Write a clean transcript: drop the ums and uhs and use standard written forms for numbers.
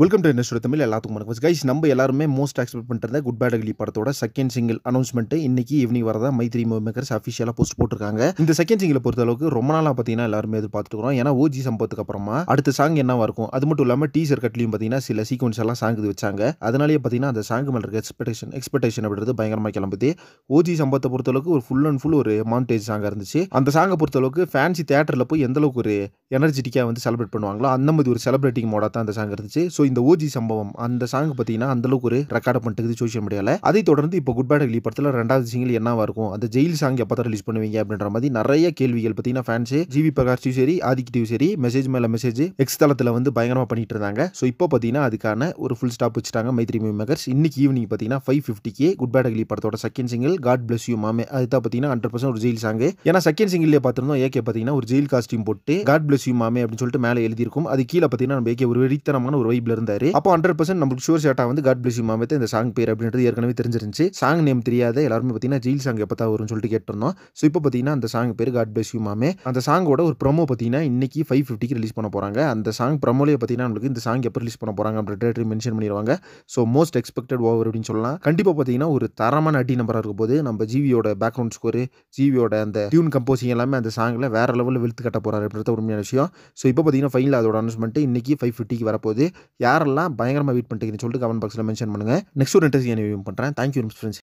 Welcome to industry Tamil. எல்லாத்துக்கும் வணக்கம் guys. நம்ம எல்லாருமே மோஸ்ட் எக்ஸ்பெக்ட் பண்ணிட்டு குட் பேட் அக்லி படத்தோட செகண்ட் சிங்கிள் அனௌன்ஸ்மெண்ட் இன்னைக்கு ஈவினிங் வரதா மைத்ரி மூவி மேக்கர்ஸ் அஃபிஷியலாக போஸ்ட் போட்டிருக்காங்க. இந்த செகண்ட் சிங்கிளை பொறுத்த அளவுக்கு ரொம்ப நாளாக பார்த்தீங்கன்னா எல்லாருமே எதிர்பார்த்துட்டு இருக்கிறோம். ஏன்னா ஓஜி சம்பவத்துக்கு அப்புறமா அடுத்த சாங் என்னவா இருக்கும், அது மட்டும் இல்லாமல் டீசர் கட்லையும் பார்த்தீங்கன்னா சில சீக்வன்ஸ் எல்லாம் சாங் வச்சாங்க. அதனாலேயே பார்த்தீங்கன்னா அந்த சாங் மேல இருக்க எக்ஸ்பெக்டேஷன் அப்படின்றது பயங்கரமாக கிளம்புது. ஓஜி சம்பவத்தை பொறுத்த அளவுக்கு ஒரு ஃபுல் அண்ட் ஃபுல் ஒரு மாண்டேஜ் சாங்காக இருந்துச்சு. அந்த சாங்கை பொறுத்த அளவுக்கு ஃபேன்சி தியேட்டரில் போய் எந்த அளவுக்கு ஒரு எனர்ஜெட்டிக்காக வந்து செலிப்ரேட் பண்ணுவாங்களோ அந்த மாதிரி ஒரு செலிப்ரேட்டிங் மோடாக தான் அந்த சாங் இருந்துச்சு. ஸோ இந்த ஓஜி சம்பவம் அந்த சாங் பார்த்தீங்கன்னா அந்த அளவுக்கு ஒரு ரெக்கார்ட் பண்ணிட்டு சோஷியல் மீடியாவில். அதை தொடர்ந்து இப்போ குட் பேட் அக்லி படத்தில் ரெண்டாவது சிங்கிள் என்னவா இருக்கும், அந்த ஜெயில் சாங் எப்போ தான் ரிலீஸ் பண்ணுவீங்க அப்படின்ற மாதிரி நிறைய கேள்விகள் பார்த்தீங்கன்னா ஃபேன்ஸ் ஜிவி பிரகாஷ் சரி ஆதிக்கிட்டையும் சரி மெசேஜ் மேல மெசேஜ் எக்ஸ் தளத்தில் வந்து பயங்கரமாக பண்ணிட்டு இருந்தாங்க. ஸோ இப்போ பார்த்தீங்கன்னா அதுக்கான ஒரு ஃபுல் ஸ்டாப் வச்சுட்டாங்க மைத்ரி மூவி மேக்கர்ஸ். இன்னைக்கு ஈவினிங் பார்த்தீங்கன்னா 5:50 குட் பேட் அக்லி படத்தோட second single God bless you மாமே அதுதான் பார்த்தீங்கன்னா 100% ஒரு ஜெயில் சாங். ஏன்னா செகண்ட் சிங்கிள்லேயே பார்த்திருந்தோம் ஏகே பார்த்தீங்கன்னா ஒரு ஜெயில் காஸ்டியூம் போட்டு காட் பிளஸ் யூ மாமே அப்படின்னு சொல்லிட்டு மேலே எழுதியிருக்கும். அது கீழே பார்த்தீங்கன்னா நம்ம ஏகே ஒரு வெறித்தனமான ஒரு வைப்ல இருந்தாரு. அப்போ 100% நம்மளுக்கு ஷூர் ஷாட்டா வந்து காட் பிளஸ் யூ மாமே இந்த சாங் பேர் அப்படின்றது ஏற்கனவே தெரிஞ்சிருந்துச்சு. சாங் நேம் தெரியாத எல்லாருமே பார்த்தீங்கன்னா ஜெயில் சாங் எப்போ தான் வரும்னு சொல்லிட்டு கேட்டிருந்தோம். ஸோ இப்போ பார்த்தீங்கன்னா அந்த சாங் பேர் காட் பிளஸ் யூ மாமே. அந்த சாங்கோட ஒரு ப்ரோமோ பார்த்தீங்கன்னா இன்னைக்கு 5:50 ரிலீஸ் பண்ண போறாங்க. அந்த சாங் ப்ரோமோலேயே பார்த்தீங்கன்னா நம்மளுக்கு இந்த சாங் எப்போ ரிலீஸ் பண்ண போறாங்க அப்படின்ற டேட் மென்ஷன் பண்ணிடுவாங்க. ஸோ மோஸ்ட் எக்ஸ்பெக்டட் ஓவர் அப்படின்னு சொல்லலாம். கண்டிப்பாக பார்த்தீங்கன்னா ஒரு தரமான அடி நம்பராக இருக்கும் போது நம்ம ஜிவியோட பேக்ரவுண்ட் ஸ்கோர் ஜிவியோட அந்த டியூன் கம்போசிங் எல்லாமே அந்த சாங்கில் வேற லெவலில் வெளுத்து கட்ட போறாரு அப்படின்றது உண்மையான விஷயம். ஸோ இப்போ பார்த்தீங்கன்னா ஃபைனல் அதோட அனௌன்ஸ்மெண்ட் இன்னைக்கு 5:50 வரப்போகுது. யாரெல்லாம் பயங்கரமாக வெயிட் பண்ணிட்டீங்கன்னு சொல்லிட்டு கமெண்ட் பாக்ஸில் மென்ஷன் பண்ணுங்க. நெக்ஸ்ட் ஒரு இன்ட்ரெஸ்டிங் ரிவ்யூ பண்ணுறேன். Thank you friends.